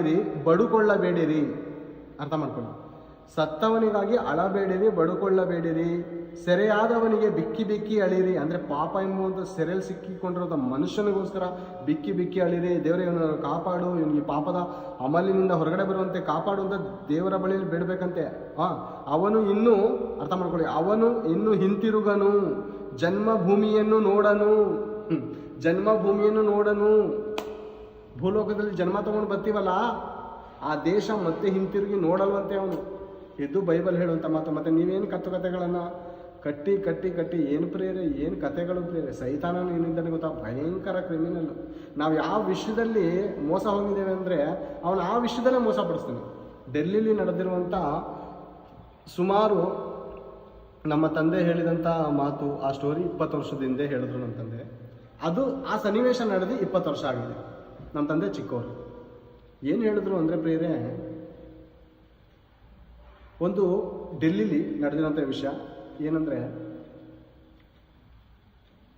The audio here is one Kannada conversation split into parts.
ಅಳಬೇಡಿರಿ ಬಡುಕೊಳ್ಳಬೇಡಿರಿ. ಅರ್ಥ ಮಾಡ್ಕೊಳ್ಳಿ. ಸತ್ತವನಿಗಾಗಿ ಅಳಬೇಡಿರಿ ಬಡುಕೊಳ್ಳಬೇಡಿರಿ. ಸೆರೆಯಾದವನಿಗೆ ಬಿಕ್ಕಿ ಬಿಕ್ಕಿ ಅಳಿರಿ. ಅಂದರೆ ಪಾಪ ಎಂಬುವಂಥ ಸೆರೆಯಲ್ಲಿ ಸಿಕ್ಕಿಕೊಂಡಿರೋ ಮನುಷ್ಯನಿಗೋಸ್ಕರ ಬಿಕ್ಕಿ ಬಿಕ್ಕಿ ಅಳಿರಿ. ದೇವರೇ ಇವನನ್ನು ಕಾಪಾಡು, ಇವನಿಗೆ ಪಾಪದ ಅಮಲಿನಿಂದ ಹೊರಗಡೆ ಬರುವಂತೆ ಕಾಪಾಡು ಅಂತ ದೇವರ ಬಳಿಯಲ್ಲಿ ಬೇಡಬೇಕಂತೆ. ಅವನು ಇನ್ನೂ, ಅರ್ಥ ಮಾಡ್ಕೊಳ್ಳಿ, ಅವನು ಇನ್ನೂ ಹಿಂತಿರುಗನು, ಜನ್ಮಭೂಮಿಯನ್ನು ನೋಡನು. ಜನ್ಮಭೂಮಿಯನ್ನು ನೋಡನು. ಭೂಲೋಕದಲ್ಲಿ ಜನ್ಮ ತಗೊಂಡು ಬರ್ತೀವಲ್ಲ, ಆ ದೇಶ ಮತ್ತೆ ಹಿಂತಿರುಗಿ ನೋಡಲ್ವಂತೆ ಅವನು. ಇದು ಬೈಬಲ್ ಹೇಳುವಂಥ ಮಾತು. ಮತ್ತೆ ನೀವೇನು ಕಥೆಗಳನ್ನು ಕಟ್ಟಿ ಕಟ್ಟಿ ಕಟ್ಟಿ ಏನು ಪ್ರೇರೆ, ಏನು ಕಥೆಗಳು ಪ್ರೇರೆ. ಸೈತಾನನು ಏನಿದ್ದಾನೆ ಗೊತ್ತಾ, ಭಯಂಕರ ಕ್ರಿಮಿನಲ್. ನಾವು ಯಾವ ವಿಷಯದಲ್ಲಿ ಮೋಸ ಹೋಗಿದ್ದೇವೆ ಅಂದರೆ ಅವನು ಆ ವಿಷಯದಲ್ಲೇ ಮೋಸ ಪಡಿಸ್ತಾನೆ. ಡೆಲ್ಲಿಲಿ ನಡೆದಿರುವಂಥ ಸುಮಾರು ನಮ್ಮ ತಂದೆ ಹೇಳಿದಂಥ ಮಾತು, ಆ ಸ್ಟೋರಿ 20 ವರ್ಷದ ಹಿಂದೆ ಹೇಳಿದ್ರು ನಮ್ಮ ತಂದೆ. ಅದು ಆ ಸನ್ನಿವೇಶ ನಡೆದು 20 ವರ್ಷ ಆಗಿದೆ. ನಮ್ಮ ತಂದೆ ಚಿಕ್ಕವರು ಏನು ಹೇಳಿದ್ರು ಅಂದರೆ ಪ್ರಿಯರೇ, ಒಂದು ಡೆಲ್ಲಿಲಿ ನಡೆದಿರೋಂಥ ವಿಷಯ ಏನಂದರೆ,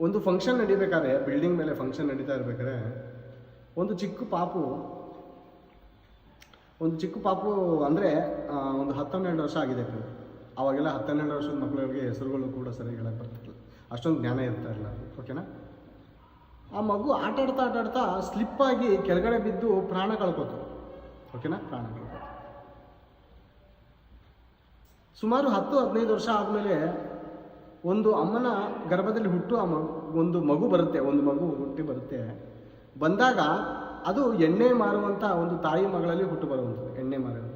ಒಂದು ಫಂಕ್ಷನ್ ನಡಿಬೇಕಾದ್ರೆ, ಬಿಲ್ಡಿಂಗ್ ಮೇಲೆ ಫಂಕ್ಷನ್ ನಡೀತಾ ಇರ್ಬೇಕಾದ್ರೆ ಒಂದು ಚಿಕ್ಕ ಪಾಪು ಅಂದರೆ ಒಂದು 10-12 ವರ್ಷ ಆಗಿದೆ. ಅವಾಗೆಲ್ಲ 10-12 ವರ್ಷದ ಮಕ್ಕಳಿಗೆ ಹೆಸರುಗಳು ಕೂಡ ಸರಿ ಹೇಳಕ್ಕೆ ಬರ್ತಿರಲಿಲ್ಲ, ಅಷ್ಟೊಂದು ಜ್ಞಾನ ಇರ್ತಾ ಇರಲಿಲ್ಲ. ಓಕೆನಾ? ಆ ಮಗು ಆಟಾಡ್ತಾ ಸ್ಲಿಪ್ಪಾಗಿ ಕೆಳಗಡೆ ಬಿದ್ದು ಪ್ರಾಣ ಕಳ್ಕೋತು. ಓಕೆನಾ? ಪ್ರಾಣ ಕಳ್ಕೋತು. ಸುಮಾರು 10-15 ವರ್ಷ ಆದಮೇಲೆ ಒಂದು ಅಮ್ಮನ ಗರ್ಭದಲ್ಲಿ ಒಂದು ಮಗು ಬರುತ್ತೆ. ಒಂದು ಮಗು ಹುಟ್ಟಿ ಬರುತ್ತೆ. ಬಂದಾಗ ಅದು ಎಣ್ಣೆ ಮಾರುವಂಥ ಒಂದು ತಾಯಿ ಮಗಳಲ್ಲಿ ಹುಟ್ಟು ಬರುವಂಥದ್ದು, ಎಣ್ಣೆ ಮಾರುವಂಥ.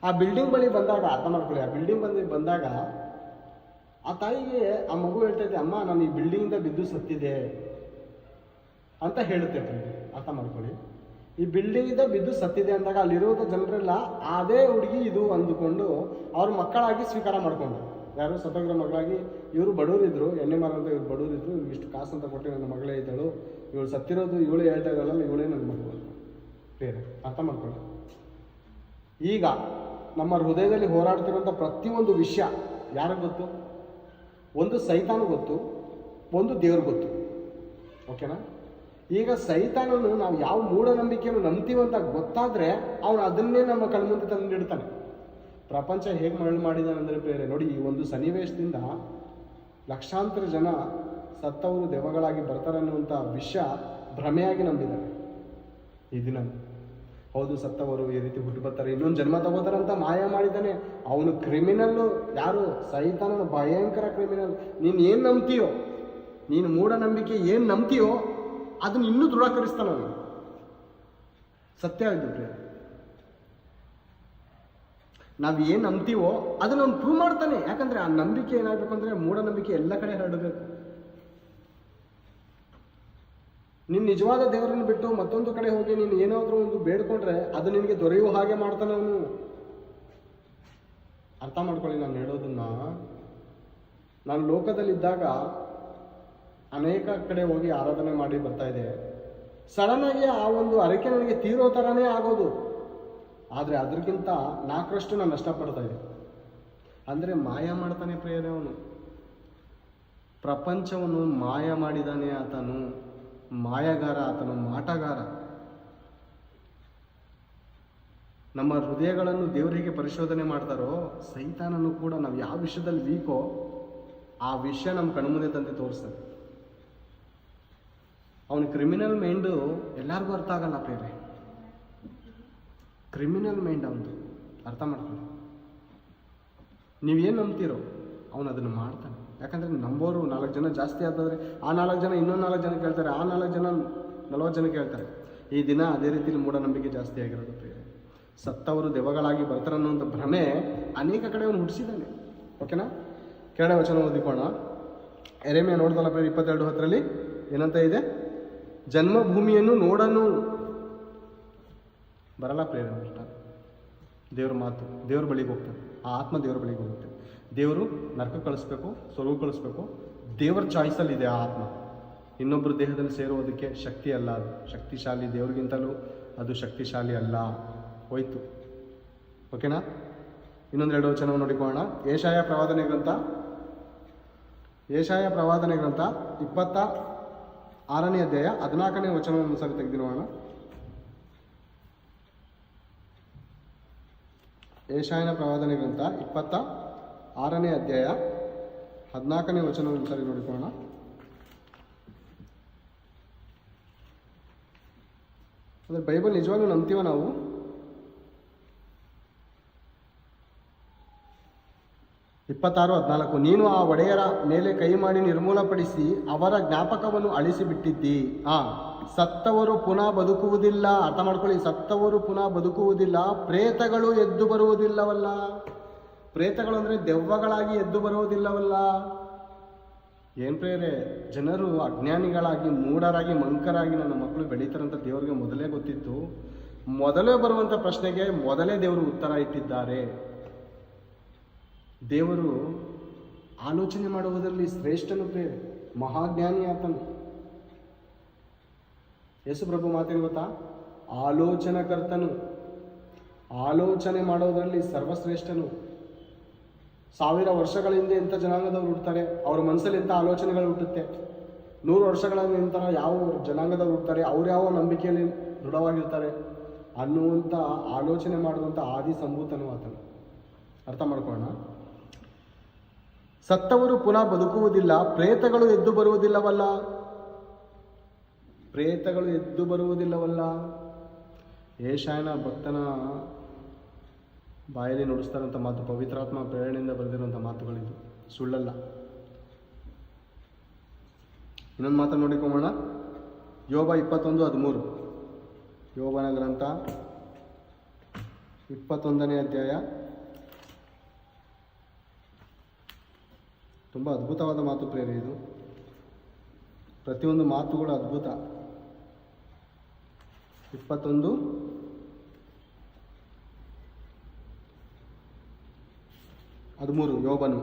ಆ ಬಿಲ್ಡಿಂಗ್ ಬಳಿ ಬಂದಾಗ, ಅರ್ಥ ಮಾಡ್ಕೊಳ್ಳಿ, ಆ ಬಿಲ್ಡಿಂಗ್ ಬಂದಾಗ ಆ ತಾಯಿಗೆ ಆ ಮಗು ಹೇಳ್ತಾ ಇದೆ, ಅಮ್ಮ ನಾನು ಈ ಬಿಲ್ಡಿಂಗಿಂದ ಬಿದ್ದು ಸತ್ತಿದೆ ಅಂತ ಹೇಳುತ್ತೆ. ಅರ್ಥ ಮಾಡ್ಕೊಳ್ಳಿ, ಈ ಬಿಲ್ಡಿಂಗಿಂದ ಬಿದ್ದು ಸತ್ತಿದೆ ಅಂದಾಗ ಅಲ್ಲಿರೋದ ಜನರೆಲ್ಲ ಅದೇ ಹುಡುಗಿ ಇದು ಅಂದುಕೊಂಡು ಅವ್ರ ಮಕ್ಕಳಾಗಿ ಸ್ವೀಕಾರ ಮಾಡ್ಕೊಂಡು, ಯಾರು ಸತ್ತೋಗಿರೋ ಮಗಳಾಗಿ, ಇವರು ಬಡವರಿದ್ರು, ಎಣ್ಣೆ ಮಾರಂತ ಇವ್ರು ಬಡವರಿದ್ರು, ಇವ್ರಿಗೆ ಇಷ್ಟು ಕಾಸು ಅಂತ ಕೊಟ್ಟು ನನ್ನ ಮಗಳೇ ಇದ್ದಳು, ಇವಳು ಸತ್ತಿರೋದು ಇವಳು ಹೇಳ್ತಾ ಇದ್ದಾಳಲ್ಲ, ಇವಳೇ ನನ್ನ ಮಗಳು ಅಂತ ಬೇರೆ. ಅರ್ಥ ಮಾಡ್ಕೊಳ್ಳಿ. ಈಗ ನಮ್ಮ ಹೃದಯದಲ್ಲಿ ಹೋರಾಡ್ತಿರುವಂಥ ಪ್ರತಿಯೊಂದು ವಿಷಯ ಯಾರಿಗೆ ಗೊತ್ತು? ಒಂದು ಸೈತಾನ ಗೊತ್ತು, ಒಂದು ದೇವ್ರು ಗೊತ್ತು. ಓಕೆನಾ? ಈಗ ಸೈತಾನನು ನಾವು ಯಾವ ಮೂಢನಂಬಿಕೆಯನ್ನು ನಂಬ್ತೀವಂತ ಗೊತ್ತಾದರೆ ಅವನು ಅದನ್ನೇ ನಮ್ಮ ಕಣ್ಮುಂದೆ ತಂದಿಡ್ತಾನೆ. ಪ್ರಪಂಚ ಹೇಗೆ ಮರಳು ಮಾಡಿದಾನೆ ಅಂದರೆ ಬೇರೆ ನೋಡಿ, ಈ ಒಂದು ಸನ್ನಿವೇಶದಿಂದ ಲಕ್ಷಾಂತರ ಜನ ಸತ್ತವರು ದೆವ್ವಗಳಾಗಿ ಬರ್ತಾರೆ ಅನ್ನುವಂಥ ವಿಷಯ ಭ್ರಮೆಯಾಗಿ ನಂಬಿದ್ದಾರೆ ಈ ದಿನ. ಹೌದು, ಸತ್ತವರು ಈ ರೀತಿ ಹುಟ್ಟು ಬರ್ತಾರೆ, ಇನ್ನೊಂದು ಜನ್ಮ ತಗೋತಾರಂತ ಮಾಯ ಮಾಡಿದ್ದಾನೆ ಅವನು. ಕ್ರಿಮಿನಲ್ಲು ಯಾರು? ಸೈತಾನನು ಭಯಂಕರ ಕ್ರಿಮಿನಲ್. ನೀನು ಏನು ನಂಬ್ತೀಯೋ, ನೀನು ಮೂಢನಂಬಿಕೆ ಏನು ನಂಬ್ತೀಯೋ ಅದನ್ನು ಇನ್ನೂ ದೃಢೀಕರಿಸ್ತಾನೆ ಅವನು. ಸತ್ಯ ಆಗಿದ್ರೆ ನಾವು ಏನು ನಂಬ್ತೀವೋ ಅದನ್ನು ಅವ್ನು ಪ್ರೂವ್ ಮಾಡ್ತಾನೆ. ಯಾಕಂದ್ರೆ ಆ ನಂಬಿಕೆ ಏನಾಗಬೇಕು ಅಂದರೆ ಮೂಢನಂಬಿಕೆ ಎಲ್ಲ ಕಡೆ ಹರಡಬೇಕು. ನೀನು ನಿಜವಾದ ದೇವರನ್ನು ಬಿಟ್ಟು ಮತ್ತೊಂದು ಕಡೆ ಹೋಗಿ ನೀನು ಏನಾದರೂ ಒಂದು ಬೇಡ್ಕೊಂಡ್ರೆ ಅದು ನಿನಗೆ ದೊರೆಯುವ ಹಾಗೆ ಮಾಡ್ತಾನೆ ಅವನು. ಅರ್ಥ ಮಾಡ್ಕೊಳ್ಳಿ ನಾನು ಹೇಳೋದನ್ನ. ನಾನು ಲೋಕದಲ್ಲಿದ್ದಾಗ ಅನೇಕ ಕಡೆ ಹೋಗಿ ಆರಾಧನೆ ಮಾಡಿ ಬರ್ತಾ ಇದೆ. ಸಡನ್ ಆಗಿ ಆ ಒಂದು ಅರಕೆ ನನಗೆ ತೀರೋ ಥರನೇ ಆಗೋದು. ಆದರೆ ಅದಕ್ಕಿಂತ 4ರಷ್ಟು ನಾನು ನಷ್ಟಪಡ್ತಾ ಇದ್ದೆ. ಅಂದರೆ ಮಾಯ ಮಾಡ್ತಾನೆ ಪ್ರಿಯರೇ ಅವನು. ಪ್ರಪಂಚವನ್ನು ಮಾಯ ಮಾಡಿದಾನೆ ಆತನು. ಮಾಯಗಾರ ಆತನು, ಮಾಟಗಾರ. ನಮ್ಮ ಹೃದಯಗಳನ್ನು ದೇವರಿಗೆ ಪರಿಶೋಧನೆ ಮಾಡ್ತಾರೋ ಸೈತಾನನು ಕೂಡ ನಾವು ಯಾವ ವಿಷಯದಲ್ಲಿ ವೀಕೋ ಆ ವಿಷಯ ನಮ್ಮ ಕಣ್ಮುಂದೆ ತಂದೆ ತೋರಿಸ್ತಾನೆ. ಅವನು ಕ್ರಿಮಿನಲ್ ಮೈಂಡು ಎಲ್ಲರಿಗೂ ಅರ್ಥ ಆಗಲ್ಲ ಪ್ರೇರೆ. ಕ್ರಿಮಿನಲ್ ಮೈಂಡ್ ಅವನು, ಅರ್ಥ ಮಾಡ್ಕೊಳ್ಳಿ. ನೀವೇನು ನಂಬ್ತೀರೋ ಅವನು ಅದನ್ನು ಮಾಡ್ತಾನೆ. ಯಾಕಂದರೆ ನಂಬೋರು 4 ಜನ ಜಾಸ್ತಿ ಆದಾದರೆ ಆ 4 ಜನ ಇನ್ನೊಂದು 4 ಜನ ಕೇಳ್ತಾರೆ, ಆ 4 ಜನ 40 ಜನ ಕೇಳ್ತಾರೆ. ಈ ದಿನ ಅದೇ ರೀತಿಯಲ್ಲಿ ಮೂಢನಂಬಿಕೆ ಜಾಸ್ತಿ ಆಗಿರೋದು ಪ್ರಿಯರೇ. ಸತ್ತವರು ದೆವ್ವಗಳಾಗಿ ಬರ್ತಾರೆ ಅನ್ನೋಂಥ ಭ್ರಮೆ ಅನೇಕ ಕಡೆ ಅವನು ಹುಟ್ಟಿಸಿದ್ದಾನೆ. ಓಕೆನಾ? ಕೆಳಗಡೆ ವಚನ ಓದಿಕೋಣ. ಯೆರೆಮೀಯ ನೋಡ್ದಲ್ಲ ಪ್ರಿಯರೇ, 22:10 ಏನಂತ ಇದೆ? ಜನ್ಮಭೂಮಿಯನ್ನು ನೋಡನು. ಬರಲ್ಲ ಪ್ರೇರಣೆ ಅಷ್ಟ. ದೇವ್ರ ಮಾತು ದೇವ್ರ ಬಳಿಗೆ ಹೋಗ್ತಾನೆ. ಆ ಆತ್ಮ ದೇವ್ರ ಬಳಿಗೆ ಹೋಗುತ್ತೆ. ದೇವರು ನರಕ ಕಳಿಸ್ಬೇಕು, ಸ್ವರ್ಗ ಕಳಿಸ್ಬೇಕು, ದೇವರ ಚಾಯ್ಸಲ್ಲಿದೆ ಆ ಆತ್ಮ. ಇನ್ನೊಬ್ಬರು ದೇಹದಲ್ಲಿ ಸೇರುವುದಕ್ಕೆ ಶಕ್ತಿ ಅಲ್ಲ. ಅದು ಶಕ್ತಿಶಾಲಿ, ದೇವ್ರಿಗಿಂತಲೂ ಅದು ಶಕ್ತಿಶಾಲಿ ಅಲ್ಲ. ಹೋಯ್ತು. ಓಕೆನಾ? ಇನ್ನೊಂದೆರಡು ವಚನ ನೋಡಿಕೊಳ್ಳೋಣ. ಏಷಾಯ ಪ್ರವಾದನೆ ಗ್ರಂಥ 26ನೇ ಅಧ್ಯಾಯ 14ನೇ ವಚನವನ್ನು ಸರಿ ತೆಗೆದು ನೋಡೋಣ. ಯೆಶಾಯನ ಪ್ರವಾದನೆ ಗ್ರಂಥ 26ನೇ ಅಧ್ಯಾಯ 14ನೇ ವಚನ ಒಂದ್ಸರಿ ನೋಡಿಕೊಳ್ಳೋಣ. ಅಂದರೆ ಬೈಬಲ್ ನಿಜವಾಗ್ಲೂ ನಂಬ್ತೀವ ನಾವು? 26:14 ನೀನು ಆ ಒಡೆಯರ ಮೇಲೆ ಕೈ ಮಾಡಿ ನಿರ್ಮೂಲಪಡಿಸಿ ಅವರ ಜ್ಞಾಪಕವನ್ನು ಅಳಿಸಿಬಿಟ್ಟಿದ್ದಿ. ಸತ್ತವರು ಪುನಃ ಬದುಕುವುದಿಲ್ಲ. ಅರ್ಥ ಮಾಡ್ಕೊಳ್ಳಿ, ಸತ್ತವರು ಪುನಃ ಬದುಕುವುದಿಲ್ಲ, ಪ್ರೇತಗಳು ಎದ್ದು ಬರುವುದಿಲ್ಲವಲ್ಲ. ಪ್ರೇತಗಳು ಅಂದರೆ ದೆವ್ವಗಳಾಗಿ ಎದ್ದು ಬರುವುದಿಲ್ಲವಲ್ಲ. ಏನು ಪ್ರೇರೆ, ಜನರು ಅಜ್ಞಾನಿಗಳಾಗಿ ಮೂಢರಾಗಿ ಮಂಕರಾಗಿ ನನ್ನ ಮಕ್ಕಳು ಬೆಳೀತಾರಂತ ದೇವರಿಗೆ ಮೊದಲೇ ಗೊತ್ತಿತ್ತು. ಮೊದಲೇ ಬರುವಂಥ ಪ್ರಶ್ನೆಗೆ ಮೊದಲೇ ದೇವರು ಉತ್ತರ ಇಟ್ಟಿದ್ದಾರೆ. ದೇವರು ಆಲೋಚನೆ ಮಾಡುವುದರಲ್ಲಿ ಶ್ರೇಷ್ಠನು ಪ್ರೇರೆ, ಮಹಾಜ್ಞಾನಿ ಆತನು. ಯೇಸು ಪ್ರಭು ಮಾತೇನು ಗೊತ್ತಾ? ಆಲೋಚನಕರ್ತನು, ಆಲೋಚನೆ ಮಾಡೋದರಲ್ಲಿ ಸರ್ವಶ್ರೇಷ್ಠನು. 1000 ವರ್ಷಗಳ ಹಿಂದೆ ಎಂಥ ಜನಾಂಗದವ್ರು ಹುಡ್ತಾರೆ, ಅವ್ರ ಮನಸ್ಸಲ್ಲಿ ಎಂಥ ಆಲೋಚನೆಗಳು ಹುಟ್ಟುತ್ತೆ. 100 ವರ್ಷಗಳ ನಂತರ ಯಾವ ಜನಾಂಗದವ್ರು ಹುಡ್ತಾರೆ, ಅವ್ರು ಯಾವ ನಂಬಿಕೆಯಲ್ಲಿ ದೃಢವಾಗಿರ್ತಾರೆ ಅನ್ನುವಂಥ ಆಲೋಚನೆ ಮಾಡುವಂಥ ಆದಿ ಸಂಭೂತನು ಆತನು. ಅರ್ಥ ಮಾಡ್ಕೊಳ್ಳೋಣ. ಸತ್ತವರು ಪುನಃ ಬದುಕುವುದಿಲ್ಲ, ಪ್ರೇತಗಳು ಎದ್ದು ಬರುವುದಿಲ್ಲವಲ್ಲ. ಪ್ರೇತಗಳು ಎದ್ದು ಬರುವುದಿಲ್ಲವಲ್ಲ. ಯೆಶಾಯನ ಭಕ್ತನ ಬಾಯಲ್ಲಿ ನುಡಿಸ್ತಾರಂಥ ಮಾತು, ಪವಿತ್ರಾತ್ಮ ಪ್ರೇರಣೆಯಿಂದ ಬರೆದಿರುವಂಥ ಮಾತುಗಳಿದ್ದು, ಸುಳ್ಳಲ್ಲ. ಇನ್ನೊಂದು ಮಾತನ್ನು ನೋಡಿಕೊಳ್ಳೋಣ. ಯೋಬ 21:13. ಯೋಬನ ಗ್ರಂಥ 21ನೇ ಅಧ್ಯಾಯ. ತುಂಬ ಅದ್ಭುತವಾದ ಮಾತು ಪ್ರೇರೆ ಇದು. ಪ್ರತಿಯೊಂದು ಮಾತುಗಳು ಅದ್ಭುತ. 21:13 ಯೋಬನು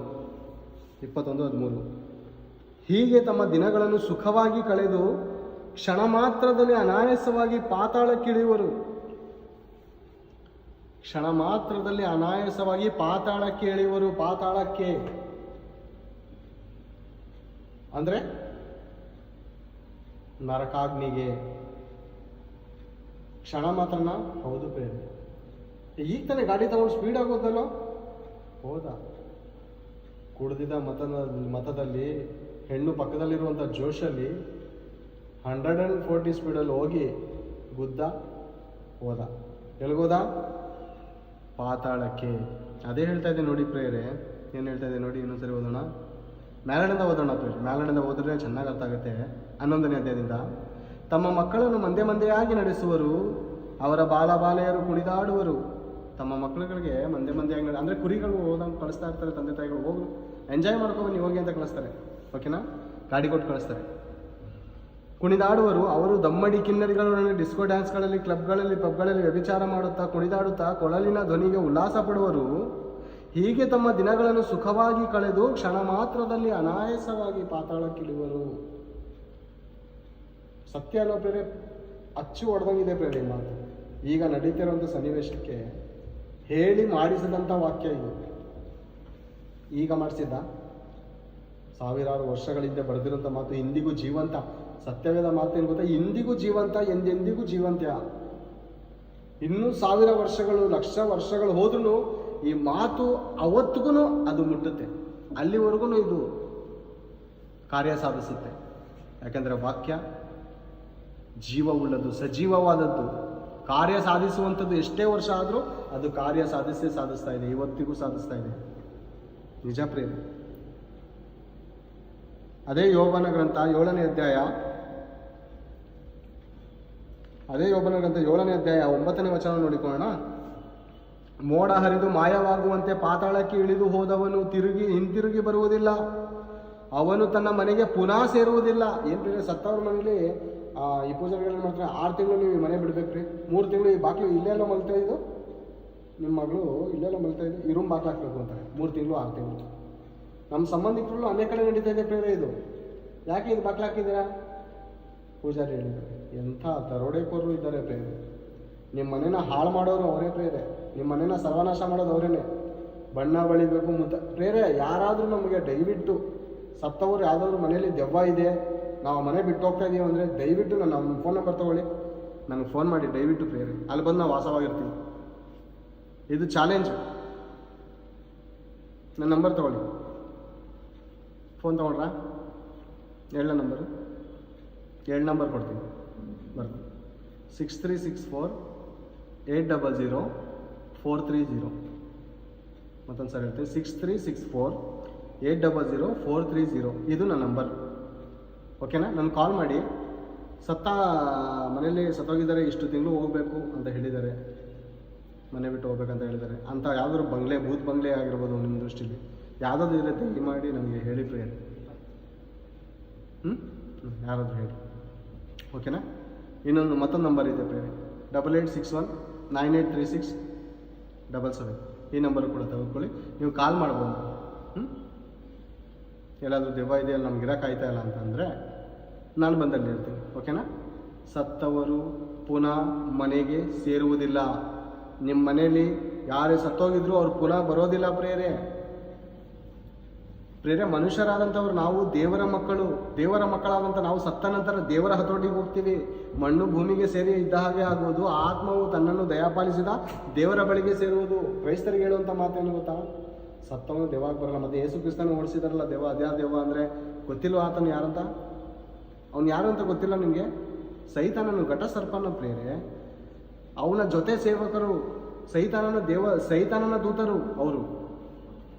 21:13. ಹೀಗೆ ತಮ್ಮ ದಿನಗಳನ್ನು ಸುಖವಾಗಿ ಕಳೆದು ಕ್ಷಣ ಮಾತ್ರದಲ್ಲಿ ಅನಾಯಾಸವಾಗಿ ಪಾತಾಳಕ್ಕಿಳಿಯುವರು. ಕ್ಷಣ ಮಾತ್ರದಲ್ಲಿ ಅನಾಯಾಸವಾಗಿ ಪಾತಾಳಕ್ಕೆ ಇಳಿಯುವರು. ಪಾತಾಳಕ್ಕೆ ಅಂದರೆ ನರಕಾಗ್ನಿಗೆ. ಕ್ಷಣ ಮಾತ್ರನ? ಹೌದು ಪ್ರೇರೆ. ಈಗ ತಾನೇ ಗಾಡಿ ತಗೊಂಡು ಸ್ಪೀಡ್ ಆಗೋದಲ್ಲೋ ಹೋದ. ಕುಡ್ದಿದ್ದ ಮತದಲ್ಲಿ ಹೆಣ್ಣು ಪಕ್ಕದಲ್ಲಿರುವಂಥ ಜೋಶಲ್ಲಿ 140 ಸ್ಪೀಡಲ್ಲಿ ಹೋಗಿ ಗುದ್ದ, ಹೋದ. ಎಲ್ಗೋದ? ಪಾತಾಳಕ್ಕೆ. ಅದೇ ಹೇಳ್ತಾ ಇದ್ದೆ ನೋಡಿ ಪ್ರೇರೆ. ಏನು ಹೇಳ್ತಾ ಇದೆ ನೋಡಿ, ಇನ್ನೊಂದ್ಸರಿ ಓದೋಣ. ಮ್ಯಾಲಡಿಂದ ಓದೋಣ ಪ್ರೇರೆ. ಮ್ಯಾಲಡಿಂದ ಓದಿದ್ರೆ ಚೆನ್ನಾಗಿ ಅರ್ಥ ಆಗುತ್ತೆ. 11ನೇ ಅಧ್ಯಾಯದಿಂದ. ತಮ್ಮ ಮಕ್ಕಳನ್ನು ಮಂದೆಯಾಗಿ ನಡೆಸುವರು, ಅವರ ಬಾಲೆಯರು ಕುಣಿದಾಡುವರು. ತಮ್ಮ ಮಕ್ಕಳುಗಳಿಗೆ ಮಂದೆಯಾಗಿ ಅಂದರೆ ಕುರಿಗಳು ಹೋದಂಗೆ ಕಳಿಸ್ತಾ ಇರ್ತಾರೆ ತಂದೆ ತಾಯಿಗಳು. ಹೋಗು ಎಂಜಾಯ್ ಮಾಡ್ಕೊಬನ್ನಿ ಹೋಗಿ ಅಂತ ಕಳಿಸ್ತಾರೆ. ಓಕೆನಾ? ಗಾಡಿ ಕೊಟ್ಟು ಕಳಿಸ್ತಾರೆ. ಕುಣಿದಾಡುವರು. ಅವರು ದಮ್ಮಡಿ ಕಿನ್ನರಿಗಳೊಡನೆ ಡಿಸ್ಕೋ ಡ್ಯಾನ್ಸ್ಗಳಲ್ಲಿ, ಕ್ಲಬ್ಗಳಲ್ಲಿ, ಪಬ್ಗಳಲ್ಲಿ ವ್ಯಭಿಚಾರ ಮಾಡುತ್ತಾ ಕುಣಿದಾಡುತ್ತಾ ಕೊಳಲಿನ ಧ್ವನಿಗೆ ಉಲ್ಲಾಸ ಪಡುವರು. ಹೀಗೆ ತಮ್ಮ ದಿನಗಳನ್ನು ಸುಖವಾಗಿ ಕಳೆದು ಕ್ಷಣ ಮಾತ್ರದಲ್ಲಿ ಅನಾಯಾಸವಾಗಿ ಪಾತಾಳಕ್ಕಿಳಿಯುವರು. ಸತ್ಯ ಅನ್ನೋ ಪ್ರೇರೆ ಅಚ್ಚು ಹೊಡೆದಂಗಿದೆ ಪ್ರೇರೆ ಈ ಮಾತು. ಈಗ ನಡೀತಿರುವಂಥ ಸನ್ನಿವೇಶಕ್ಕೆ ಹೇಳಿ ಮಾಡಿಸಿದಂಥ ವಾಕ್ಯ ಇದು. ಈಗ ಮಾಡಿಸಿದ್ದ 1000 ವರ್ಷಗಳಿಂದ ಬರೆದಿರುವಂಥ ಮಾತು ಇಂದಿಗೂ ಜೀವಂತ. ಸತ್ಯವೇದ ಮಾತೇನು ಗೊತ್ತಾ? ಇಂದಿಗೂ ಜೀವಂತ, ಎಂದೆಂದಿಗೂ ಜೀವಂತ. ಇನ್ನೂ 1000 ವರ್ಷಗಳು, 1,00,000 ವರ್ಷಗಳು ಹೋದ್ರೂ ಈ ಮಾತು ಅವತ್ತಿಗೂ ಅದು ಮುಟ್ಟುತ್ತೆ. ಅಲ್ಲಿವರೆಗೂ ಇದು ಕಾರ್ಯ ಸಾಧಿಸುತ್ತೆ. ಯಾಕೆಂದರೆ ವಾಕ್ಯ ಜೀವವುಳ್ಳದ್ದು, ಸಜೀವವಾದದ್ದು. ಕಾರ್ಯ ಸಾಧಿಸುವಂಥದ್ದು ಎಷ್ಟೇ ವರ್ಷ ಆದರೂ ಅದು ಕಾರ್ಯ ಸಾಧಿಸ್ತಾ ಇದೆ. ಇವತ್ತಿಗೂ ಸಾಧಿಸ್ತಾ ಇದೆ. ನಿಜ ಪ್ರೇಮ. ಅದೇ ಯೋಬನ ಗ್ರಂಥ 7ನೇ ಅಧ್ಯಾಯ. ಅದೇ ಯೋಬನ ಗ್ರಂಥ 7ನೇ ಅಧ್ಯಾಯ 9ನೇ ವಚನ ನೋಡಿಕೊಳ್ಳೋಣ. ಮೋಡ ಹರಿದು ಮಾಯವಾಗುವಂತೆ ಪಾತಾಳಕ್ಕೆ ಇಳಿದು ಹೋದವನು ಹಿಂತಿರುಗಿ ಬರುವುದಿಲ್ಲ. ಅವನು ತನ್ನ ಮನೆಗೆ ಪುನಃ ಸೇರುವುದಿಲ್ಲ. ಏನು ಸತ್ತವ್ರ ಮನೇಲಿ ಈ ಪೂಜಾರಿಗಳು ಮಾಡ್ತಾರೆ, 6 ತಿಂಗಳು ನೀವು ಮನೆ ಬಿಡ್ಬೇಕ್ರಿ, 3 ತಿಂಗಳು ಈ ಬಾಗಿಲು ಇಲ್ಲೆಲ್ಲ ಮಲ್ತಾ ಇದ್ದು, ನಿಮ್ಮ ಮಗಳು ಇಲ್ಲೆಲ್ಲ ಮಲ್ತಾ ಇದ್ದು, ಈ ರೂಮ್ ಬಾಗಿಲು ಹಾಕ್ಬೇಕು ಅಂತಾರೆ. 3 ತಿಂಗಳು 6 ತಿಂಗಳು. ನಮ್ಮ ಸಂಬಂಧಿಕರಲ್ಲೂ ಅನೇಕ ಕಡೆ ನಡೀತಾ ಇದೆ ಪ್ರೇರೆ ಇದು. ಯಾಕೆ ಇದು ಬಾಗಿಲು ಹಾಕಿದ್ದೀರಾ? ಪೂಜಾರಿ ಹೇಳಿದ್ದಾರೆ. ಎಂಥ ದರೋಡೆಕೋರರು ಇದ್ದಾರೆ ಪ್ರೇರೆ. ನಿಮ್ಮ ಮನೇನ ಹಾಳು ಮಾಡೋರು ಅವರೇ ಪ್ರೇರೆ. ನಿಮ್ಮ ಮನೇನ ಸರ್ವನಾಶ ಮಾಡೋದು ಅವರೇನೆ. ಬಣ್ಣ ಬಳಿಬೇಕು ಪ್ರೇರೆ. ಯಾರಾದರೂ ನಮಗೆ ದಯವಿಟ್ಟು ಸತ್ತವರು ಯಾವುದಾದ್ರೂ ಮನೇಲಿ ದೆವ್ವ ಇದೆ, ನಾವು ಮನೆ ಬಿಟ್ಟು ಹೋಗ್ತಾ ಇದೀವಿ ಅಂದರೆ ದಯವಿಟ್ಟು ನಮ್ಮ ಫೋನ್ ನಂಬರ್ ತೊಗೊಳ್ಳಿ, ನನಗೆ ಫೋನ್ ಮಾಡಿ ದಯವಿಟ್ಟು ಪ್ರೇರೆ. ಅಲ್ಲಿ ಬಂದು ನಾವು ವಾಸವಾಗಿರ್ತೀವಿ. ಇದು ಚಾಲೆಂಜು. ನನ್ನ ನಂಬರ್ ತೊಗೊಳ್ಳಿ. ಫೋನ್ ತೊಗೊಂಡ್ರಾ? 7ನೇ ನಂಬರು, 7 ನಂಬರ್ ಕೊಡ್ತೀನಿ ಬರ್ತೀನಿ. 6364800430. ಮತ್ತೊಂದು ಸರಿ ಹೇಳ್ತೀನಿ, 6364800430. ಇದು ನನ್ನ ನಂಬರ್, ಓಕೆನಾ? ನಾನು ಕಾಲ್ ಮಾಡಿ ಮನೇಲಿ ಸತ್ತೋಗಿದ್ದಾರೆ, ಇಷ್ಟು ತಿಂಗಳು ಹೋಗಬೇಕು ಅಂತ ಹೇಳಿದ್ದಾರೆ, ಮನೆ ಬಿಟ್ಟು ಹೋಗ್ಬೇಕಂತ ಹೇಳಿದ್ದಾರೆ ಅಂತ ಯಾವ್ದಾದ್ರು ಬಂಗ್ಲೆ, ಭೂತ್ ಬಂಗ್ಲೆ ಆಗಿರ್ಬೋದು ನಿಮ್ಮ ದೃಷ್ಟಿಲಿ ಯಾವುದಾದ್ರು ಇರುತ್ತೆ, ಈ ಮಾಡಿ ನನಗೆ ಹೇಳಿ ಪ್ರೇಯರ್. ಯಾರಾದರೂ ಹೇಳಿ, ಓಕೆನಾ? ಮತ್ತೊಂದು ನಂಬರ್ ಇದೆ ಪ್ರೇಯರ್, 8861983677. ಈ ನಂಬರು ಕೂಡ ತೆಗೆದುಕೊಳ್ಳಿ, ನೀವು ಕಾಲ್ ಮಾಡ್ಬೋದು. ಎಲ್ಲಾದರೂ ದೆವ್ವ ಇದೆಯಲ್ಲ, ನಮ್ಗೆ ಇರೋಕ್ಕಾಯ್ತಾ ಇಲ್ಲ ಅಂತಂದರೆ ನಾನು ಬಂದಲ್ಲಿ ಇರ್ತೀನಿ, ಓಕೆನಾ? ಸತ್ತವರು ಪುನಃ ಮನೆಗೆ ಸೇರುವುದಿಲ್ಲ. ನಿಮ್ಮ ಮನೆಯಲ್ಲಿ ಯಾರೇ ಸತ್ತೋಗಿದ್ರು ಅವ್ರು ಪುನಃ ಬರೋದಿಲ್ಲ ಪ್ರೇರೆ. ಮನುಷ್ಯರಾದಂಥವ್ರು ನಾವು ದೇವರ ಮಕ್ಕಳಾದಂಥ ನಾವು ಸತ್ತ ನಂತರ ದೇವರ ಹತೋಟಿಗೆ ಹೋಗ್ತೀವಿ. ಮಣ್ಣು ಭೂಮಿಗೆ ಸೇರಿ ಇದ್ದ ಹಾಗೆ ಆಗುವುದು, ಆತ್ಮವು ತನ್ನನ್ನು ದಯಾಪಾಲಿಸಿದ ದೇವರ ಬಳಿಗೆ ಸೇರುವುದು. ಕ್ರೈಸ್ತರಿಗೆ ಹೇಳುವಂಥ ಮಾತೇನು ಗೊತ್ತಾ? ಸತ್ತವನು ದೆವ್ವಾಗಿ ಬರಲ್ಲ. ಮತ್ತೆ ಯೇಸು ಕ್ರಿಸ್ತನ ಓಡಿಸಿದಾರಲ್ಲ ದೆವ್ವ, ಅದ್ಯಾ ದೆವ್ವ ಅಂದರೆ ಗೊತ್ತಿಲ್ವ ಆತನು ಯಾರಂತ? ಅವ್ನು ಯಾರು ಅಂತ ಗೊತ್ತಿಲ್ಲ ನಿಮಗೆ? ಸೈತಾನನು, ಘಟ ಸರ್ಪನ ಪ್ರೇರೆ, ಅವನ ಜೊತೆ ಸೇವಕರು, ಸೈತಾನನ ದೂತರು ಅವರು.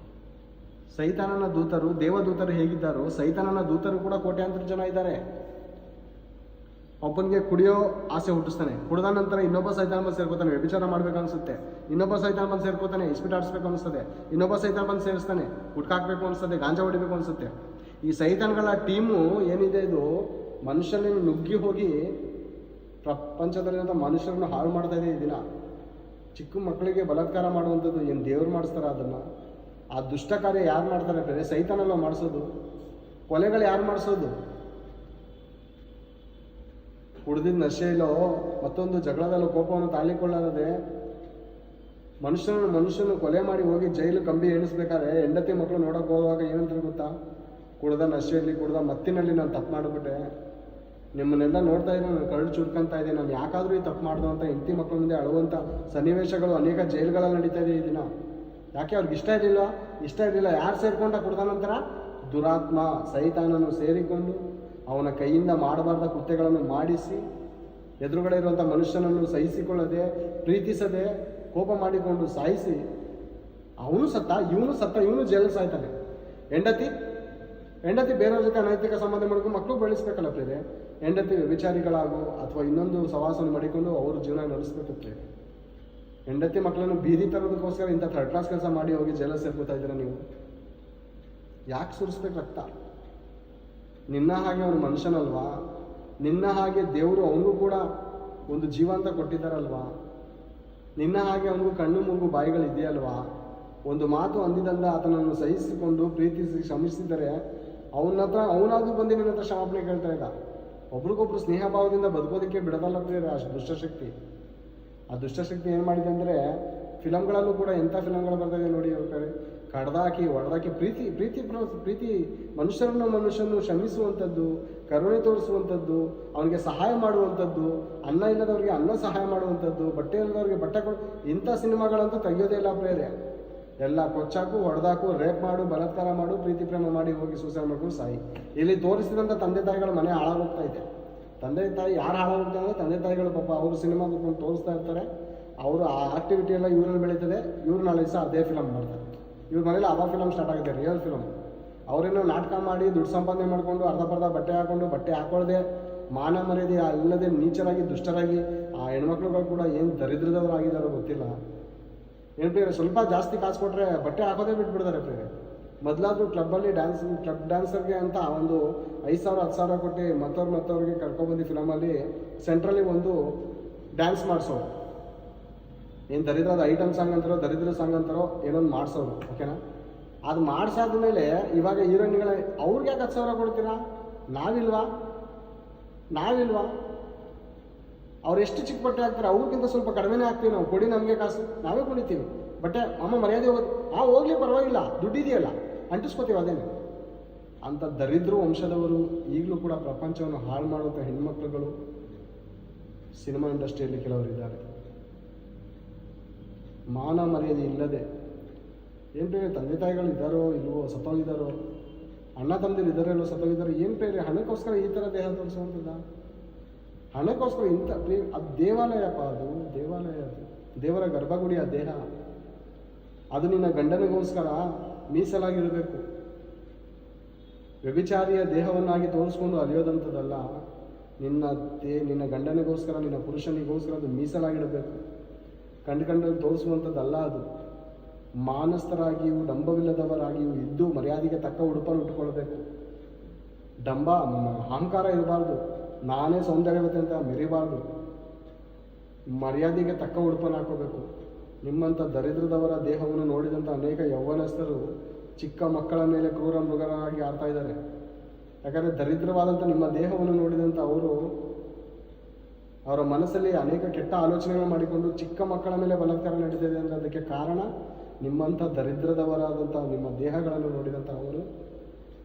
ಸೈತಾನನ ದೂತರು, ದೇವದೂತರು ಹೇಗಿದ್ದಾರೋ ಸೈತಾನನ ದೂತರು ಕೂಡ ಕೋಟ್ಯಾಂತರ ಜನ ಇದ್ದಾರೆ. ಒಬ್ಬನಿಗೆ ಕುಡಿಯೋ ಆಸೆ ಹುಟ್ಟಿಸ್ತಾನೆ, ಕುಡ್ದ ನಂತರ ಇನ್ನೊಬ್ಬ ಸೈತಾನ ಬಂದು ಸೇರ್ಕೋತಾನೆ, ವ್ಯಭಿಚಾರ ಮಾಡ್ಬೇಕು ಅನ್ಸುತ್ತೆ. ಇನ್ನೊಬ್ಬ ಸೈತಾನ ಬಂದು ಸೇರ್ಕೋತಾನೆ, ಇಸ್ಪಿಟ್ ಆಡಿಸ್ಬೇಕು ಅನಿಸ್ತದೆ. ಇನ್ನೊಬ್ಬ ಸೈತಾನ ಬಂದು ಸೇರಿಸ್ತಾನೆ, ಹುಟ್ಕಾಕ್ಬೇಕು ಅನಿಸ್ತದೆ, ಗಾಂಜಾ ಹೊಡಿಬೇಕು ಅನಿಸುತ್ತೆ. ಈ ಸೈತಾನ್ಗಳ ಟೀಮು ಏನಿದೆ, ಇದು ಮನುಷ್ಯನ ನುಗ್ಗಿ ಹೋಗಿ ಪ್ರಪಂಚದಲ್ಲಿರುವಂಥ ಮನುಷ್ಯರನ್ನು ಹಾಳು ಮಾಡ್ತಾ ಇದೆ ಈ ದಿನ. ಚಿಕ್ಕ ಮಕ್ಕಳಿಗೆ ಬಲಾತ್ಕಾರ ಮಾಡುವಂಥದ್ದು ಏನು ದೇವ್ರು ಮಾಡಿಸ್ತಾರ? ಅದನ್ನು ಆ ದುಷ್ಟ ಕಾರ್ಯ ಯಾರು ಮಾಡ್ತಾರೆ? ಬೇರೆ ಸೈತಾನಲ್ಲ ಮಾಡಿಸೋದು. ಕೊಲೆಗಳು ಯಾರು ಮಾಡಿಸೋದು? ಕುಡ್ದಿದ್ದ ನಶೆಯಲ್ಲೋ ಮತ್ತೊಂದು ಜಗಳದಲ್ಲೋ ಕೋಪವನ್ನು ತಾಳಿಕೊಳ್ಳದೆ ಮನುಷ್ಯನು ಕೊಲೆ ಮಾಡಿ ಹೋಗಿ ಜೈಲು ಕಂಬಿ ಎಣಿಸ್ಬೇಕಾದ್ರೆ ಹೆಂಡತಿ ಮಕ್ಕಳು ನೋಡೋಕೆ ಹೋಗುವಾಗ ಏನಂತಾರೆ ಗೊತ್ತಾ? ಕುಡ್ದ ನಶೆಯಲ್ಲಿ, ಕುಡ್ದ ಮತ್ತಿನಲ್ಲಿ ನಾನು ತಪ್ಪು ಮಾಡಿಬಿಟ್ಟೆ, ನಿಮ್ಮನ್ನೆಲ್ಲ ನೋಡ್ತಾ ಇದ್ರೆ ನಾನು ಕರಳು ಚುರ್ಕೊಂತ ಇದೆ, ನಾನು ಯಾಕಾದರೂ ಈ ತಪ್ಪು ಮಾಡ್ದು ಅಂತ ಹೆಂಡತಿ ಮಕ್ಕಳ ಮುಂದೆ ಅಳುವಂಥ ಸನ್ನಿವೇಶಗಳು ಅನೇಕ ಜೈಲುಗಳಲ್ಲಿ ನಡೀತಾ ಇದೆ ಈ ದಿನ. ಯಾಕೆ? ಅವ್ರಿಗೆ ಇಷ್ಟ ಇರಲಿಲ್ಲ. ಯಾರು ಸೇರ್ಕೊಂಡ ಕುಡ್ದ ನಂತರ? ದುರಾತ್ಮ ಸೈತಾನನು ಸೇರಿಕೊಂಡು ಅವನ ಕೈಯಿಂದ ಮಾಡಬಾರ್ದ ಕೃತ್ಯಗಳನ್ನು ಮಾಡಿಸಿ, ಎದುರುಗಡೆ ಇರುವಂಥ ಮನುಷ್ಯನನ್ನು ಸಹಿಸಿಕೊಳ್ಳದೆ, ಪ್ರೀತಿಸದೆ, ಕೋಪ ಮಾಡಿಕೊಂಡು ಸಾಯಿಸಿ, ಅವನು ಸತ್ತ, ಇವನು ಜೈಲು ಸಾಯ್ತಾನೆ. ಹೆಂಡತಿ ಬೇರೆಯವ್ರ ಜೊತೆ ಅನೈತಿಕ ಸಂಬಂಧ ಮಾಡ್ಕೊಂಡು ಮಕ್ಕಳು ಬೆಳೆಸ್ಬೇಕಲ್ಲ ಪ್ರೇರೆ. ಹೆಂಡತಿ ವಿಚಾರಿಗಳಾಗು ಅಥವಾ ಇನ್ನೊಂದು ಸವಾಸವನ್ನು ಮಾಡಿಕೊಂಡು ಅವ್ರ ಜೀವನ ನಡೆಸ್ಬೇಕು ಪ್ರೇರೆ. ಹೆಂಡತಿ ಮಕ್ಕಳನ್ನು ಬೀದಿ ತರೋದಕ್ಕೋಸ್ಕರ ಇಂಥ 3rd ಕ್ಲಾಸ್ ಕೆಲಸ ಮಾಡಿ ಹೋಗಿ ಜೈಲಲ್ಲಿ ಸೇರ್ಕೋತಾ ಇದ್ದೀರಾ ನೀವು? ಯಾಕೆ ಸುರಿಸ್ಬೇಕು ರಕ್ತ? ನಿನ್ನ ಹಾಗೆ ಅವನು ಮನುಷ್ಯನಲ್ವಾ? ನಿನ್ನ ಹಾಗೆ ದೇವರು ಅವನಿಗೂ ಕೂಡ ಒಂದು ಜೀವ ಅಂತ ಕೊಟ್ಟಿದ್ದಾರಲ್ವಾ? ನಿನ್ನ ಹಾಗೆ ಅವನಿಗೂ ಕಣ್ಣು ಮೂಗು ಬಾಯಿಗಳಿದೆಯಲ್ವಾ? ಒಂದು ಮಾತು ಅಂದಿದಂದ ಆತನನ್ನು ಸಹಿಸಿಕೊಂಡು ಪ್ರೀತಿಸಿ ಕ್ಷಮಿಸಿದರೆ ಅವನಾದ್ರೂ ಬಂದು ನಿನ್ನ ಹತ್ರ ಕ್ಷಮಾಪಣೆ ಕೇಳ್ತಾ ಇದ್ದ. ಒಬ್ರಿಗೊಬ್ರು ಸ್ನೇಹ ಭಾವದಿಂದ ಬದುಕೋದಕ್ಕೆ ಬಿಡೋದಲ್ಲ ಪ್ರಿಯರೇ ಆ ದುಷ್ಟಶಕ್ತಿ. ಆ ದುಷ್ಟಶಕ್ತಿ ಏನು ಮಾಡಿದೆ ಅಂದರೆ, ಫಿಲಮ್ಗಳಲ್ಲೂ ಕೂಡ ಎಂಥ ಫಿಲಮ್ಗಳು ಬರ್ತಾಯಿದೆ ನೋಡಿ ಅವ್ರ ಕಡ್ದಾಕಿ ಹೊಡೆದಾಕಿ ಪ್ರೀತಿ ಮನುಷ್ಯನನ್ನು ಕ್ಷಮಿಸುವಂಥದ್ದು, ಕರುಣೆ ತೋರಿಸುವಂಥದ್ದು, ಅವನಿಗೆ ಸಹಾಯ ಮಾಡುವಂಥದ್ದು, ಅನ್ನ ಇಲ್ಲದವ್ರಿಗೆ ಅನ್ನ ಸಹಾಯ ಮಾಡುವಂಥದ್ದು, ಬಟ್ಟೆ ಇಲ್ಲದವ್ರಿಗೆ ಬಟ್ಟೆ ಇಂಥ ಸಿನಿಮಾಗಳಂತೂ ತೆಗೆಯೋದೇ ಇಲ್ಲ ಪ್ರೇರೆ. ಎಲ್ಲ ಕೊಚ್ಚಾಕು, ಹೊಡೆದಾಕು, ರೇಪ್ ಮಾಡು, ಬಲಾತ್ಕಾರ ಮಾಡು, ಪ್ರೀತಿ ಪ್ರೇಮ ಮಾಡಿ ಹೋಗಿ ಸೂಸೈಡ್ ಮಾಡ್ಕೊಂಡು ಸಾಯಿ. ಇಲ್ಲಿ ತೋರಿಸಿದಂಥ ತಂದೆ ತಾಯಿಗಳ ಮನೆ ಹಾಳಾಗೋಗ್ತಾ ಇದೆ. ತಂದೆ ತಾಯಿ ಯಾರು ಹಾಳಾಗೋಗ್ತಾ ಅಂದರೆ ತಂದೆ ತಾಯಿಗಳು ಪಾಪ ಅವರು ಸಿನಿಮಾ ಕೂತ್ಕೊಂಡು ತೋರಿಸ್ತಾ ಇರ್ತಾರೆ. ಅವರು ಆ ಆಕ್ಟಿವಿಟಿ ಎಲ್ಲ ಇವರಲ್ಲಿ ಬೆಳೀತದೆ. ಇವ್ರು ನಾಳೆ ದಿವಸ ಅದೇ ಫಿಲಮ್ ಮಾಡ್ತಾರೆ. ಇವ್ರ ಮನೇಲಿ ಅವ ಫಿಲಮ್ ಸ್ಟಾರ್ಟ್ ಆಗಿದೆ, ರಿಯಲ್ ಫಿಲಮ್. ಅವರೇನೋ ನಾಟಕ ಮಾಡಿ ದುಡ್ಡು ಸಂಪಾದನೆ ಮಾಡಿಕೊಂಡು ಅರ್ಧ ಬಟ್ಟೆ ಹಾಕೊಂಡು, ಬಟ್ಟೆ ಹಾಕೊಳ್ಳದೆ, ಮಾನ ಮರ್ಯಾದೆ ಅಲ್ಲದೆ ನೀಚರಾಗಿ ದುಷ್ಟರಾಗಿ ಆ ಹೆಣ್ಮಕ್ಳುಗಳು ಕೂಡ ಏನು ದರಿದ್ರದವರು ಆಗಿದ್ದಾರೋ ಗೊತ್ತಿಲ್ಲ. ಏನು ಪ್ರಿಯರೇ, ಸ್ವಲ್ಪ ಜಾಸ್ತಿ ಕಾಸು ಕೊಟ್ಟರೆ ಬಟ್ಟೆ ಹಾಕೋದೇ ಬಿಟ್ಬಿಡ್ತಾರೆ ಪ್ರಿಯರೇ. ಮೊದಲಾದ್ರೂ ಕ್ಲಬ್ ಡ್ಯಾನ್ಸರ್ಗೆ ಅಂತ ಒಂದು 5,000 10,000 ಕೊಟ್ಟು ಮತ್ತವ್ರಿಗೆ ಕರ್ಕೊಬಂದು ಫಿಲಮಲ್ಲಿ ಸೆಂಟ್ರಲ್ಲಿ ಒಂದು ಡ್ಯಾನ್ಸ್ ಮಾಡಿಸೋರು. ಏನು ದರಿದ್ರದ ಐಟಮ್ ಸಾಂಗ್ ಅಂತಾರೋ, ದರಿದ್ರ ಸಾಂಗ್ ಅಂತಾರೋ ಏನೊಂದು ಮಾಡಿಸೋರು, ಓಕೆನಾ? ಅದು ಮಾಡಿಸಾದ್ಮೇಲೆ ಇವಾಗ ಹೀರೋಯಿನ್ಗಳ ಅವ್ರಿಗೆ ಯಾಕೆ 10,000 ಕೊಡ್ತೀರಾ? ನಾವಿಲ್ವಾ? ಅವ್ರು ಎಷ್ಟು ಚಿಕ್ಕ ಬಟ್ಟೆ ಹಾಕ್ತಾರೆ, ಅವ್ರಿಗಿಂತ ಸ್ವಲ್ಪ ಕಡಿಮೆನೇ ಹಾಕ್ತೀವಿ ನಾವು. ಕೊಡಿ ನಮಗೆ ಕಾಸು, ನಾವೇ ಕುಡಿತೀವಿ. ಬಟ್ಟೆ ಅಮ್ಮ ಮರ್ಯಾದೆ ಹೋಗೋದು, ಹೋಗ್ಲಿ ಪರವಾಗಿಲ್ಲ, ದುಡ್ಡಿದೆಯಲ್ಲ ಅಂಟಿಸ್ಕೋತೀವಿ ಅದೇನೆ ಅಂತ. ದರಿದ್ರ ವಂಶದವರು ಈಗಲೂ ಕೂಡ ಪ್ರಪಂಚವನ್ನು ಹಾಳು ಮಾಡುವಂಥ ಹೆಣ್ಮಕ್ಳುಗಳು ಸಿನಿಮಾ ಇಂಡಸ್ಟ್ರಿಯಲ್ಲಿ ಕೆಲವರು ಇದ್ದಾರೆ. ಮಾನ ಮರ್ಯಾದೆ ಇಲ್ಲದೆ ಏನು ಬೇರೆ ತಂದೆ ತಾಯಿಗಳು ಇದ್ದಾರೋ ಇಲ್ವೋ, ಸತ್ತೋಗಿದ್ದಾರೋ, ಅಣ್ಣ ತಮ್ಮದಿರು ಇದ್ದಾರೋ ಇಲ್ಲೋ, ಸತ್ತೋಗಿದ್ದಾರೋ, ಏನು ಬೇರೆ ಹಣಕ್ಕೋಸ್ಕರ ಈ ಥರ ದೇಹ ತೋರಿಸುವಂಥದ್ದು? ಹಣಕ್ಕೋಸ್ಕರ ಇಂಥ ಅದು ದೇವಾಲಯಪ್ಪ, ಅದು ದೇವಾಲಯ, ಅದು ದೇವರ ಗರ್ಭಗುಡಿ. ಆ ದೇಹ ಅದು ನಿನ್ನ ಗಂಡನಿಗೋಸ್ಕರ ಮೀಸಲಾಗಿರಬೇಕು. ವ್ಯಭಿಚಾರಿಯ ದೇಹವನ್ನಾಗಿ ತೋರಿಸ್ಕೊಂಡು ಅಲಿಯೋದಂಥದ್ದಲ್ಲ. ನಿನ್ನ ಗಂಡನಿಗೋಸ್ಕರ, ನಿನ್ನ ಪುರುಷನಿಗೋಸ್ಕರ ಅದು ಮೀಸಲಾಗಿಡಬೇಕು. ಕಂಡು ತೋರಿಸುವಂಥದ್ದಲ್ಲ ಅದು. ಮಾನಸ್ಥರಾಗಿಯೂ ಡಂಬವಿಲ್ಲದವರಾಗಿಯೂ ಇದ್ದು ಮರ್ಯಾದೆಗೆ ತಕ್ಕ ಉಡುಪನ್ನು ಉಟ್ಕೊಳ್ಬೇಕು. ಅಹಂಕಾರ ಇರಬಾರ್ದು. ನಾನೇ ಸೌಂದರ್ಯವತೆ ಅಂತ ಮೆರಿಬಾರ್ದು. ಮರ್ಯಾದೆಗೆ ತಕ್ಕ ಉಡುಪನ್ನು ಹಾಕೋಬೇಕು. ನಿಮ್ಮಂಥ ದರಿದ್ರದವರ ದೇಹವನ್ನು ನೋಡಿದಂಥ ಅನೇಕ ಯೌವನಸ್ಥರು ಚಿಕ್ಕ ಮಕ್ಕಳ ಮೇಲೆ ಕ್ರೂರ ಮೃಗರಾಗಿ ಆಡ್ತಾ ಇದ್ದಾರೆ. ಯಾಕಂದರೆ ದರಿದ್ರವಾದಂಥ ನಿಮ್ಮ ದೇಹವನ್ನು ನೋಡಿದಂಥ ಅವರ ಮನಸ್ಸಲ್ಲಿ ಅನೇಕ ಕೆಟ್ಟ ಆಲೋಚನೆಗಳು ಮಾಡಿಕೊಂಡು ಚಿಕ್ಕ ಮಕ್ಕಳ ಮೇಲೆ ಬಲಾತ್ಕಾರ ನಡೀತಿದೆ ಅಂದರೆ ಅದಕ್ಕೆ ಕಾರಣ ನಿಮ್ಮಂಥ ದರಿದ್ರದವರಾದಂಥ ನಿಮ್ಮ ದೇಹಗಳನ್ನು ನೋಡಿದಂಥ ಅವರು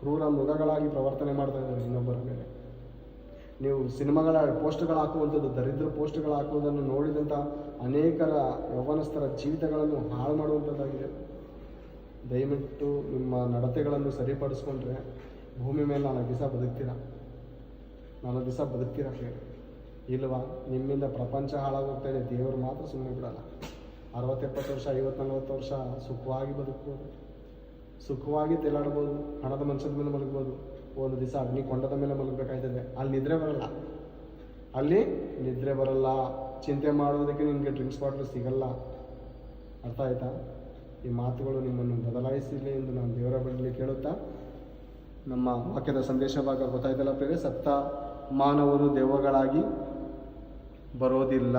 ಕ್ರೂರ ಮೃಗಗಳಾಗಿ ಪ್ರವರ್ತನೆ ಮಾಡ್ತಾ ಇದ್ದಾರೆ ಇನ್ನೊಬ್ಬರ ಮೇಲೆ. ನೀವು ಸಿನಿಮಾಗಳ ಪೋಸ್ಟ್ಗಳು ಹಾಕುವಂಥದ್ದು, ದರಿದ್ರ ಪೋಸ್ಟ್ಗಳು ಹಾಕುವುದನ್ನು ನೋಡಿದಂಥ ಅನೇಕರ ಯೌವನಸ್ಥರ ಜೀವಿತಗಳನ್ನು ಹಾಳು ಮಾಡುವಂಥದ್ದಾಗಿದೆ. ದಯವಿಟ್ಟು ನಿಮ್ಮ ನಡತೆಗಳನ್ನು ಸರಿಪಡಿಸ್ಕೊಂಡ್ರೆ ಭೂಮಿ ಮೇಲೆ 4 ದಿವಸ ಬದುಕ್ತೀರಾ. 4 ದಿವಸ ಬದುಕ್ತೀರಾ ಇಲ್ವಾ? ನಿಮ್ಮಿಂದ ಪ್ರಪಂಚ ಹಾಳಾಗೋಗ್ತಾ ಇದೆ. ದೇವರು ಮಾತ್ರ ಸುಮ್ಮನೆ ಬಿಡಲ್ಲ. 60-70 ವರ್ಷ, 50-40 ವರ್ಷ ಸುಖವಾಗಿ ಬದುಕ್ಬೋದು, ಸುಖವಾಗಿ ತೇಲಾಡ್ಬೋದು, ಹಣದ ಮಂಚದ ಮೇಲೆ ಮಲಗ್ಬೋದು. ಒಂದು ದಿವಸ ಅಗ್ನಿಕೊಂಡದ ಮೇಲೆ ಮಲಗಬೇಕಾಯ್ತದೆ. ಅಲ್ಲಿ ನಿದ್ರೆ ಬರಲ್ಲ. ಚಿಂತೆ ಮಾಡೋದಕ್ಕೆ ನಿಮಗೆ ಡ್ರಿಂಕ್ಸ್ ಬಾಟ್ಲು ಸಿಗಲ್ಲ. ಅರ್ಥ ಆಯ್ತಾ? ಈ ಮಾತುಗಳು ನಿಮ್ಮನ್ನು ಬದಲಾಯಿಸಲಿ ಎಂದು ನಾನು ದೇವರ ಬಳಿ ಕೇಳುತ್ತಾ, ನಮ್ಮ ವಾಕ್ಯದ ಸಂದೇಶ ಭಾಗ ಗೊತ್ತಾಯ್ತಲ್ಲ ಪ್ರಿಯರೇ, ಸತ್ತ ಮಾನವರು ದೆವ್ವಗಳಾಗಿ ಬರೋದಿಲ್ಲ,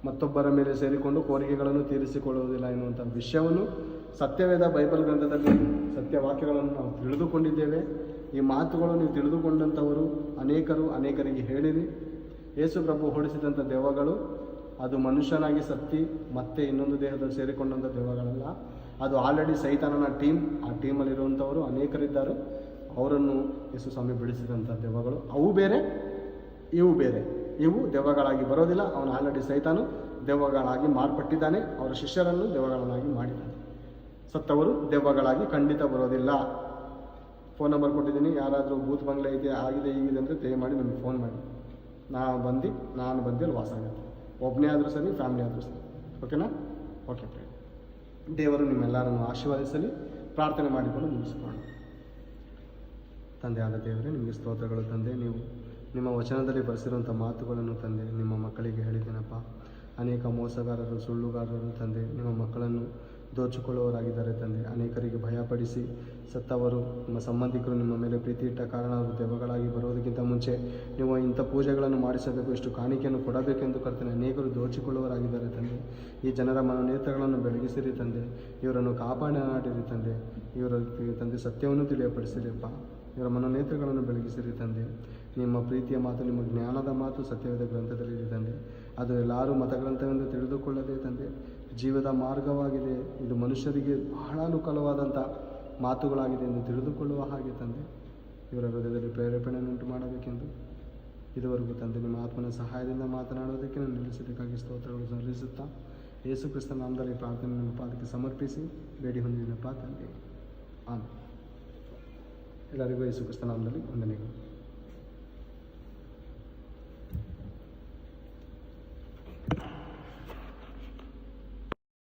ಮತ್ತೊಬ್ಬರ ಮೇಲೆ ಸೇರಿಕೊಂಡು ಕೋರಿಕೆಗಳನ್ನು ತೀರಿಸಿಕೊಳ್ಳುವುದಿಲ್ಲ ಎನ್ನುವಂಥ ವಿಷಯವನ್ನು ಸತ್ಯವೇದ ಬೈಬಲ್ ಗ್ರಂಥದಲ್ಲಿ ಸತ್ಯವಾಕ್ಯಗಳನ್ನು ನಾವು ತಿಳಿದುಕೊಂಡಿದ್ದೇವೆ. ಈ ಮಾತುಗಳು ನೀವು ತಿಳಿದುಕೊಂಡಂಥವರು ಅನೇಕರಿಗೆ ಹೇಳಿರಿ. ಯೇಸು ಪ್ರಭು ಹೊಡಿಸಿದಂಥ ದೆವ್ವಗಳು ಅದು ಮನುಷ್ಯನಾಗಿ ಸತ್ತಿ ಮತ್ತೆ ಇನ್ನೊಂದು ದೇಹದಲ್ಲಿ ಸೇರಿಕೊಂಡಂಥ ದೆವ್ವಗಳಲ್ಲ. ಅದು ಆಲ್ರೆಡಿ ಸೈತಾನನ ಆ ಟೀಮಲ್ಲಿರುವಂಥವರು ಅನೇಕರಿದ್ದಾರೆ. ಅವರನ್ನು ಯೇಸು ಸ್ವಾಮಿ ಬಿಡಿಸಿದಂಥ ದೆವ್ವಗಳು ಅವು ಬೇರೆ, ಇವು ಬೇರೆ. ಇವು ದೆವ್ವಗಳಾಗಿ ಬರೋದಿಲ್ಲ. ಅವನು ಆಲ್ರೆಡಿ ಸೈತಾನು ದೆವ್ವಗಳಾಗಿ ಮಾರ್ಪಟ್ಟಿದ್ದಾನೆ. ಅವರ ಶಿಷ್ಯರನ್ನು ದೆವ್ವಗಳನ್ನಾಗಿ ಮಾಡಿದ್ದಾನೆ. ಸತ್ತವರು ದೆವ್ವಗಳಾಗಿ ಖಂಡಿತ ಬರೋದಿಲ್ಲ. ಫೋನ್ ನಂಬರ್ ಕೊಟ್ಟಿದ್ದೀನಿ. ಯಾರಾದರೂ ಬೂತ್ ಬಂಗ್ಲೆ ಐತೆ ಆಗಿದೆ ಹೀಗಿದೆ ಅಂದರೆ ದಯಮಾಡಿ ನಮಗೆ ಫೋನ್ ಮಾಡಿ. ನಾನು ಬಂದು ಅಲ್ಲಿ ವಾಸ ಆಗುತ್ತೆ. ಒಬ್ಬನೇ ಆದರೂ ಸರಿ, ಫ್ಯಾಮಿಲಿ ಆದರೂ ಸರಿ. ಓಕೆನಾ? Okay friend. ದೇವರು ನಿಮ್ಮೆಲ್ಲರನ್ನು ಆಶೀರ್ವದಿಸಲಿ. ಪ್ರಾರ್ಥನೆ ಮಾಡಿಕೊಂಡು ಮುಗಿಸ್ಕೊಳ್ಳೋಣ. ತಂದೆ ಆದ ದೇವರೇ, ನಿಮಗೆ ಸ್ತೋತ್ರಗಳು ತಂದೆ. ನೀವು ನಿಮ್ಮ ವಚನದಲ್ಲಿ ಬರೆಸಿರುವಂಥ ಮಾತುಗಳನ್ನು ತಂದೆ ನಿಮ್ಮ ಮಕ್ಕಳಿಗೆ ಹೇಳಿದ್ದೇನಪ್ಪ. ಅನೇಕ ಮೋಸಗಾರರು, ಸುಳ್ಳುಗಾರರು ತಂದೆ ನಿಮ್ಮ ಮಕ್ಕಳನ್ನು ದೋಚಿಕೊಳ್ಳುವವರಾಗಿದ್ದಾರೆ ತಂದೆ. ಅನೇಕರಿಗೆ ಭಯಪಡಿಸಿ ಸತ್ತವರು, ನಿಮ್ಮ ಸಂಬಂಧಿಕರು ನಿಮ್ಮ ಮೇಲೆ ಪ್ರೀತಿ ಇಟ್ಟ ಕಾರಣ ಅವರು ದೆವ್ವಗಳಾಗಿ ಬರೋದಕ್ಕಿಂತ ಮುಂಚೆ ನೀವು ಇಂಥ ಪೂಜೆಗಳನ್ನು ಮಾಡಿಸಬೇಕು, ಇಷ್ಟು ಕಾಣಿಕೆಯನ್ನು ಕೊಡಬೇಕೆಂದು ಕರ್ತನೆ ಅನೇಕರು ದೋಚಿಕೊಳ್ಳುವವರಾಗಿದ್ದಾರೆ ತಂದೆ. ಈ ಜನರ ಮನೋನೇತ್ರಗಳನ್ನು ಬೆಳಗಿಸಿರಿ ತಂದೆ. ಇವರನ್ನು ಕಾಪಾಡಿರಿ ತಂದೆ. ಇವರ ತಂದೆ ಸತ್ಯವನ್ನು ತಿಳಿಯಪಡಿಸಿರಿಪ್ಪ. ಇವರ ಮನೋನೇತ್ರಗಳನ್ನು ಬೆಳಗಿಸಿರಿ ತಂದೆ. ನಿಮ್ಮ ಪ್ರೀತಿಯ ಮಾತು, ನಿಮ್ಮ ಜ್ಞಾನದ ಮಾತು ಸತ್ಯವೇದ ಗ್ರಂಥದಲ್ಲಿದೆ ತಂದೆ. ಅದು ಎಲ್ಲರೂ ಮತಗ್ರಂಥವೆಂದು ತಿಳಿದುಕೊಳ್ಳದೆ ತಂದೆ ಜೀವದ ಮಾರ್ಗವಾಗಿದೆ. ಇದು ಮನುಷ್ಯರಿಗೆ ಬಹಳ ಅನುಕೂಲವಾದಂಥ ಮಾತುಗಳಾಗಿದೆ ಎಂದು ತಿಳಿದುಕೊಳ್ಳುವ ಹಾಗೆ ತಂದೆ ಇವರ ಹೃದಯದಲ್ಲಿ ಪ್ರೇರೇಪಣೆಯನ್ನುಂಟು ಮಾಡಬೇಕೆಂದು ಇದುವರೆಗೂ ತಂದೆ ನಿಮ್ಮ ಆತ್ಮನ ಸಹಾಯದಿಂದ ಮಾತನಾಡೋದಕ್ಕೆ ನಾನು ನಿಲ್ಲಿಸೋದಕ್ಕಾಗಿ ಸ್ತೋತ್ರಗಳು ಸಲ್ಲಿಸುತ್ತಾ ಯೇಸು ಕ್ರಿಸ್ತನ ನಾಮದಲ್ಲಿ ಪ್ರಾರ್ಥನೆ ನಿಮ್ಮ ಪಾದಕ್ಕೆ ಸಮರ್ಪಿಸಿ ಬೇಡಿ ಹೊಂದಿನಪ್ಪ ತಂದೆ. ಆಮೇಲೆ ಎಲ್ಲರಿಗೂ ಯೇಸು ಕ್ರಿಸ್ತನ ನಾಮದಲ್ಲಿ ವಂದನೆಗಳು.